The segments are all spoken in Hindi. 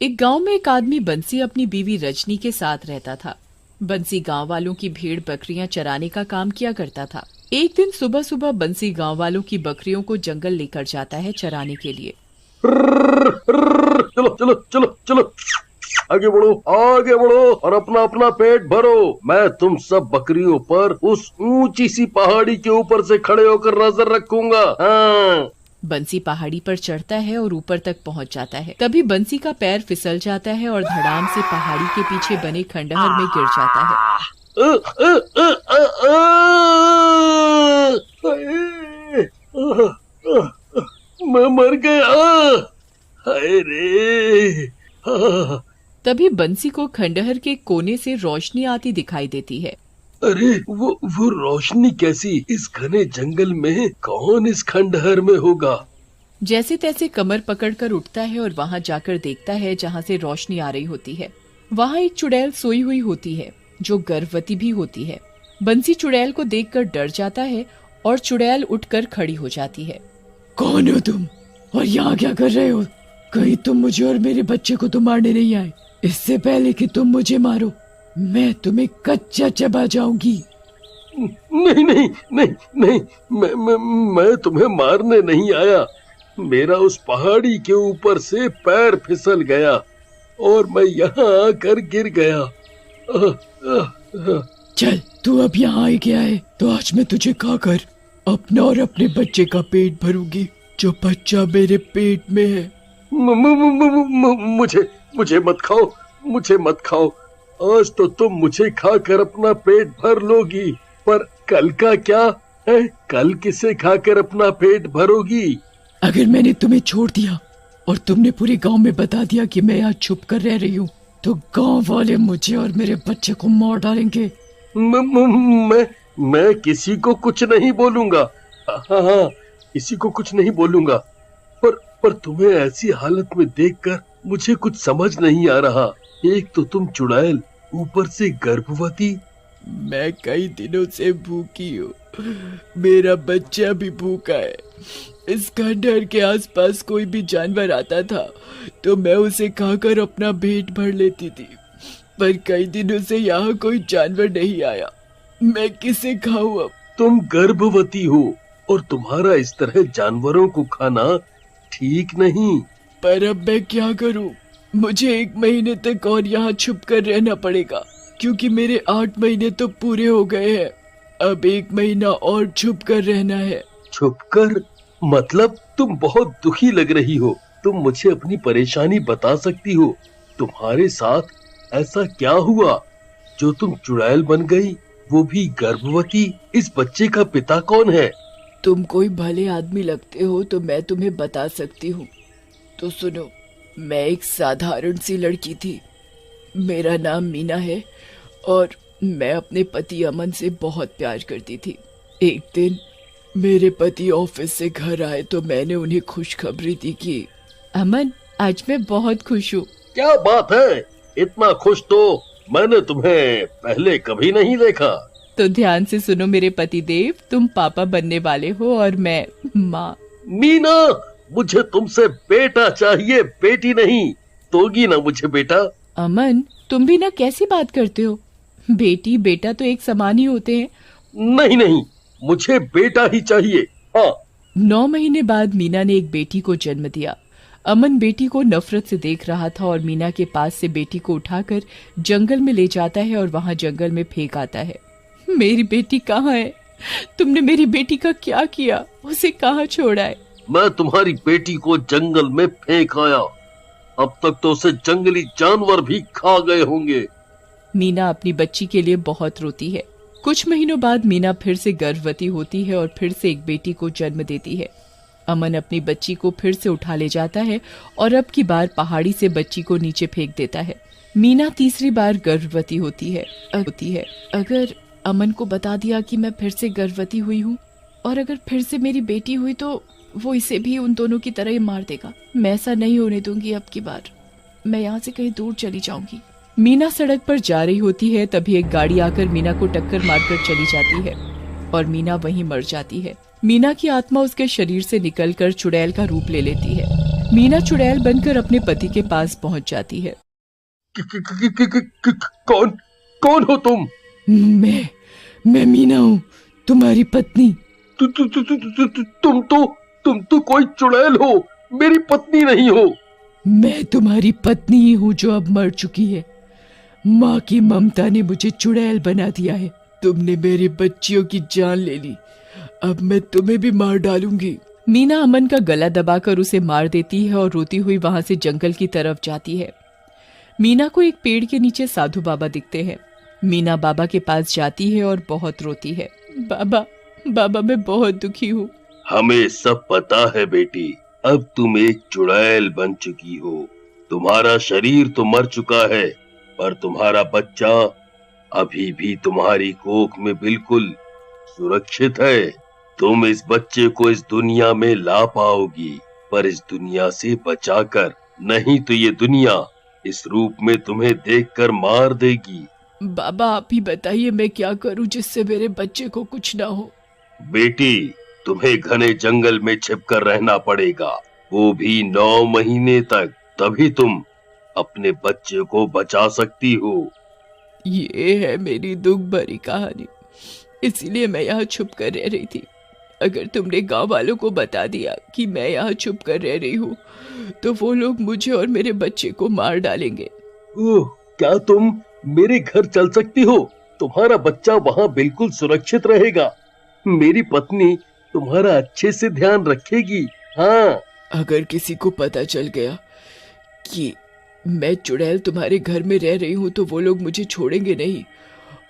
एक गांव में एक आदमी बंसी अपनी बीवी रजनी के साथ रहता था। बंसी गांव वालों की भेड़ बकरियां चराने का काम किया करता था। एक दिन सुबह सुबह बंसी गांव वालों की बकरियों को जंगल लेकर जाता है चराने के लिए। चलो चलो चलो चलो, आगे बढ़ो और अपना अपना पेट भरो। मैं तुम सब बकरियों पर उस ऊंची सी पहाड़ी के ऊपर से खड़े होकर नजर रखूंगा। हाँ। बंसी पहाड़ी पर चढ़ता है और ऊपर तक पहुंच जाता है। तभी बंसी का पैर फिसल जाता है और धड़ाम से पहाड़ी के पीछे बने खंडहर में गिर जाता है। मैं मर गया। हाय रे। तभी बंसी को खंडहर के कोने से रोशनी आती दिखाई देती है। अरे वो रोशनी कैसी? इस घने जंगल में कौन इस खंडहर में होगा? जैसे तैसे कमर पकड़कर उठता है और वहां जाकर देखता है जहां से रोशनी आ रही होती है। वहां एक चुड़ैल सोई हुई होती है जो गर्भवती भी होती है। बंसी चुड़ैल को देखकर डर जाता है और चुड़ैल उठकर खड़ी हो जाती है। कौन हो तुम और यहाँ क्या कर रहे हो? कहीं तुम मुझे और मेरे बच्चे को तो मारने नहीं आए? इससे पहले कि तुम मुझे मारो मैं तुम्हें कच्चा चबा जाऊंगी। नहीं नहीं नहीं नहीं, मैं तुम्हें मारने नहीं आया। मेरा उस पहाड़ी के ऊपर से पैर फिसल गया और मैं यहाँ आकर गिर गया। चल तू अब यहाँ आ गया है तो आज मैं तुझे खाकर अपना और अपने बच्चे का पेट भरूंगी जो बच्चा मेरे पेट में है। मुझे मत खाओ, मुझे मत खाओ। आज तो तुम मुझे खाकर अपना पेट भर लोगी, पर कल का क्या है? कल किसे खाकर अपना पेट भरोगी? अगर मैंने तुम्हें छोड़ दिया और तुमने पूरे गांव में बता दिया कि मैं यहाँ छुप कर रह रही हूँ तो गांव वाले मुझे और मेरे बच्चे को मार डालेंगे। मैं किसी को कुछ नहीं बोलूंगा। हाँ, किसी को कुछ नहीं बोलूंगा। पर तुम्हें ऐसी हालत में देखकर मुझे कुछ समझ नहीं आ रहा। एक तो तुम चुड़ैल, ऊपर से गर्भवती। मैं कई दिनों से भूखी हूँ, मेरा बच्चा भी भूखा है। इस खंडहर के आसपास कोई भी जानवर आता था तो मैं उसे खाकर अपना पेट भर लेती थी, पर कई दिनों से यहाँ कोई जानवर नहीं आया। मैं किसे खाऊं अब? तुम गर्भवती हो और तुम्हारा इस तरह जानवरों को खाना ठीक नहीं। पर अब मैं क्या करूं? मुझे 1 महीने तक और यहाँ छुप कर रहना पड़ेगा क्योंकि मेरे 8 महीने तो पूरे हो गए हैं। अब 1 महीना और छुप कर रहना है। छुप कर मतलब? तुम बहुत दुखी लग रही हो। तुम मुझे अपनी परेशानी बता सकती हो? तुम्हारे साथ ऐसा क्या हुआ जो तुम चुड़ैल बन गई, वो भी गर्भवती? इस बच्चे का पिता कौन है? तुम कोई भले आदमी लगते हो तो मैं तुम्हें बता सकती हूँ। तो सुनो, मैं एक साधारण सी लड़की थी। मेरा नाम मीना है और मैं अपने पति अमन से बहुत प्यार करती थी। एक दिन मेरे पति ऑफिस से घर आए तो मैंने उन्हें खुशखबरी दी कि अमन, आज मैं बहुत खुश हूँ। क्या बात है? इतना खुश तो मैंने तुम्हें पहले कभी नहीं देखा। तो ध्यान से सुनो मेरे पति देव, तुम पापा बनने वाले हो और मैं माँ। मीना, मुझे तुमसे बेटा चाहिए, बेटी नहीं। दोगी ना मुझे बेटा? अमन, तुम भी ना कैसी बात करते हो? बेटी बेटा तो एक समान ही होते हैं। नहीं नहीं, मुझे बेटा ही चाहिए। हाँ। 9 महीने बाद मीना ने एक बेटी को जन्म दिया। अमन बेटी को नफरत से देख रहा था और मीना के पास से बेटी को उठाकर जंगल में ले जाता है और वहाँ जंगल में फेंक आता है। मेरी बेटी कहाँ है? तुमने मेरी बेटी का क्या किया? उसे कहाँ छोड़ा है? मैं तुम्हारी बेटी को जंगल में फेंक आया। अब तक तो उसे जंगली जानवर भी खा गए होंगे। मीना अपनी बच्ची के लिए बहुत रोती है। कुछ महीनों बाद मीना फिर से गर्भवती होती है और फिर से एक बेटी को जन्म देती है। अमन अपनी बच्ची को फिर से उठा ले जाता है और अब की बार पहाड़ी से बच्ची को नीचे फेंक देता है। मीना तीसरी बार गर्भवती होती है। अगर अमन को बता दिया कि मैं फिर से गर्भवती हुई हूँ और अगर फिर से मेरी बेटी हुई तो वो इसे भी उन दोनों की तरह ही मार देगा। मैं ऐसा नहीं होने दूंगी। अब की बार मैं यहाँ से कहीं दूर चली जाऊंगी। मीना सड़क पर जा रही होती है, तभी एक गाड़ी आकर मीना को टक्कर मारकर चली जाती है और मीना वहीं मर जाती है। मीना की आत्मा उसके शरीर से निकलकर चुड़ैल का रूप ले लेती है। मीना चुड़ैल बनकर अपने पति के पास पहुंच जाती है। कौन कौन हो तुम? मैं मीना हूँ, तुम्हारी पत्नी। तुम तो कोई चुड़ैल हो, मेरी पत्नी नहीं हो। मैं तुम्हारी पत्नी ही हूँ जो अब मर चुकी है। माँ की ममता ने मुझे चुड़ैल बना दिया है। तुमने मेरे बच्चियों की जान ले ली, अब मैं तुम्हें भी मार डालूंगी। मीना अमन का गला दबाकर उसे मार देती है और रोती हुई वहां से जंगल की तरफ जाती है। मीना को एक पेड़ के नीचे साधु बाबा दिखते हैं। मीना बाबा के पास जाती है और बहुत रोती है। बाबा मैं बहुत दुखी हूँ। हमें सब पता है बेटी, अब तुम एक चुड़ैल बन चुकी हो। तुम्हारा शरीर तो मर चुका है, पर तुम्हारा बच्चा अभी भी तुम्हारी कोख में बिल्कुल सुरक्षित है। तुम इस बच्चे को इस दुनिया में ला पाओगी, पर इस दुनिया से बचाकर, नहीं तो ये दुनिया इस रूप में तुम्हें देखकर मार देगी। बाबा आप ही बताइए मैं क्या करूं जिससे मेरे बच्चे को कुछ ना हो। बेटी, तुम्हें घने जंगल में छिपकर रहना पड़ेगा, वो भी 9 महीने तक, तभी तुम अपने बच्चे को बचा सकती हो। ये है मेरी दुख भरी कहानी, इसीलिए मैं यहाँ छुप कर रह रही थी। अगर तुमने गांव वालों को बता दिया कि मैं यहाँ छुप कर रह रही हूँ तो वो लोग मुझे और मेरे बच्चे को मार डालेंगे। ओह, क्या तुम मेरे घर चल सकती हो? तुम्हारा बच्चा वहाँ बिल्कुल सुरक्षित रहेगा। मेरी पत्नी तुम्हारा अच्छे से ध्यान रखेगी। हाँ, अगर किसी को पता चल गया कि मैं चुड़ैल तुम्हारे घर में रह रही हूँ तो वो लोग मुझे छोड़ेंगे नहीं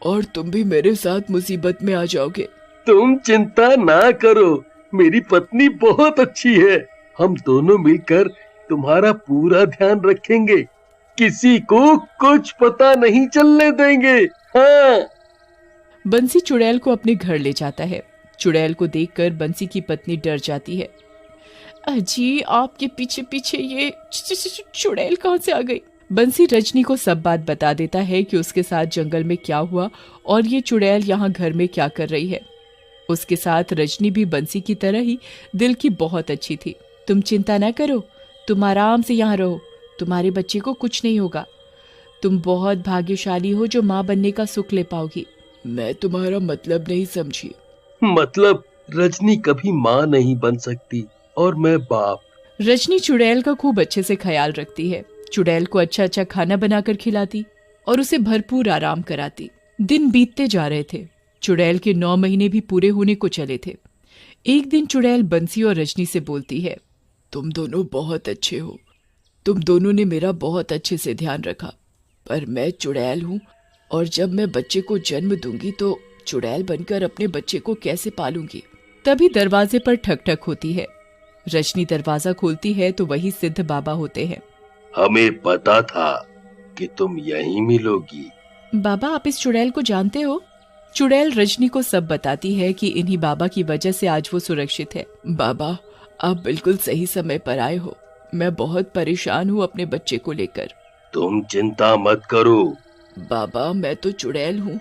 और तुम भी मेरे साथ मुसीबत में आ जाओगे। तुम चिंता ना करो, मेरी पत्नी बहुत अच्छी है। हम दोनों मिलकर तुम्हारा पूरा ध्यान रखेंगे, किसी को कुछ पता नहीं चलने देंगे। हाँ। बंसी चुड़ैल को अपने घर ले जाता है। चुड़ैल को देखकर बंसी की पत्नी डर जाती है। अजी, आपके पीछे पीछे ये चुड़ैल कहाँ से आ गई? बंसी रजनी को सब बात बता देता है कि उसके साथ जंगल में क्या हुआ और ये चुड़ैल यहाँ घर में क्या कर रही है। उसके साथ रजनी भी बंसी की तरह ही दिल की बहुत अच्छी थी। तुम चिंता न करो, तुम आराम से यहाँ रहो, तुम्हारे बच्चे को कुछ नहीं होगा। तुम बहुत भाग्यशाली हो जो माँ बनने का सुख ले पाओगी। मैं तुम्हारा मतलब नहीं समझी। मतलब रजनी कभी माँ नहीं बन सकती और मैं बाप। रजनी चुड़ैल का खूब अच्छे से ख्याल रखती है। चुड़ैल को अच्छा अच्छा खाना बनाकर खिलाती और उसे भरपूर आराम कराती। दिन बीतते जा रहे थे। चुड़ैल के 9 महीने भी पूरे होने को चले थे। एक दिन चुड़ैल बंसी और रजनी से बोलती है, तुम दोनों बहुत अच्छे हो, तुम दोनों ने मेरा बहुत अच्छे से ध्यान रखा, पर मैं चुड़ैल हूँ और जब मैं बच्चे को जन्म दूंगी तो चुड़ैल बनकर अपने बच्चे को कैसे पालूंगी। तभी दरवाजे पर ठक ठक होती है। रजनी दरवाजा खोलती है तो वही सिद्ध बाबा होते हैं। हमें पता था कि तुम यहीं मिलोगी। बाबा, आप इस चुड़ैल को जानते हो? चुड़ैल रजनी को सब बताती है कि इन्हीं बाबा की वजह से आज वो सुरक्षित है। बाबा, आप बिल्कुल सही समय पर आए हो। मैं बहुत परेशान हूँ अपने बच्चे को लेकर। तुम चिंता मत करो। बाबा, मैं तो चुड़ैल हूँ,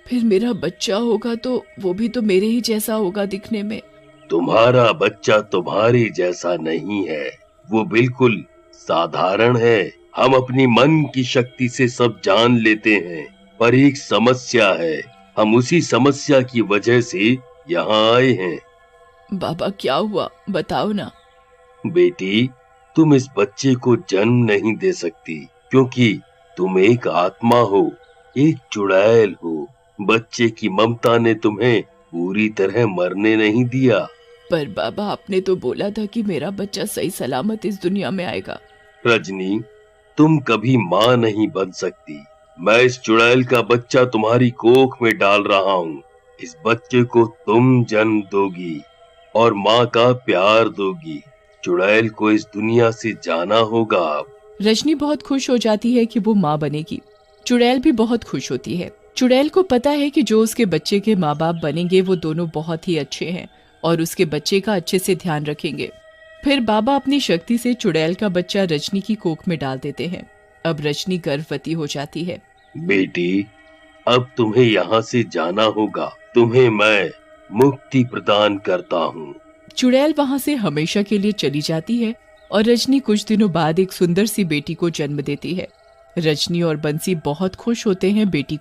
फिर मेरा बच्चा होगा तो वो भी तो मेरे ही जैसा होगा दिखने में। तुम्हारा बच्चा तुम्हारी जैसा नहीं है, वो बिल्कुल साधारण है। हम अपनी मन की शक्ति से सब जान लेते हैं, पर एक समस्या है। हम उसी समस्या की वजह से यहाँ आए हैं। बाबा, क्या हुआ बताओ ना। बेटी, तुम इस बच्चे को जन्म नहीं दे सकती क्योंकि तुम एक आत्मा हो, एक चुड़ैल हो। बच्चे की ममता ने तुम्हें पूरी तरह मरने नहीं दिया। पर बाबा, आपने तो बोला था कि मेरा बच्चा सही सलामत इस दुनिया में आएगा। रजनी, तुम कभी माँ नहीं बन सकती। मैं इस चुड़ैल का बच्चा तुम्हारी कोख में डाल रहा हूँ। इस बच्चे को तुम जन्म दोगी और माँ का प्यार दोगी। चुड़ैल को इस दुनिया से जाना होगा। रजनी बहुत खुश हो जाती है कि वो माँ बनेगी। चुड़ैल भी बहुत खुश होती है। चुड़ैल को पता है कि जो उसके बच्चे के माँ बाप बनेंगे वो दोनों बहुत ही अच्छे हैं और उसके बच्चे का अच्छे से ध्यान रखेंगे। फिर बाबा अपनी शक्ति से चुड़ैल का बच्चा रजनी की कोख में डाल देते हैं। अब रजनी गर्भवती हो जाती है। बेटी, अब तुम्हें यहाँ से जाना होगा। तुम्हें मैं मुक्ति प्रदान करता हूँ। चुड़ैल वहाँ से हमेशा के लिए चली जाती है और रजनी कुछ दिनों बाद एक सुंदर सी बेटी को जन्म देती है। रजनी और बंसी बहुत खुश होते हैं बेटी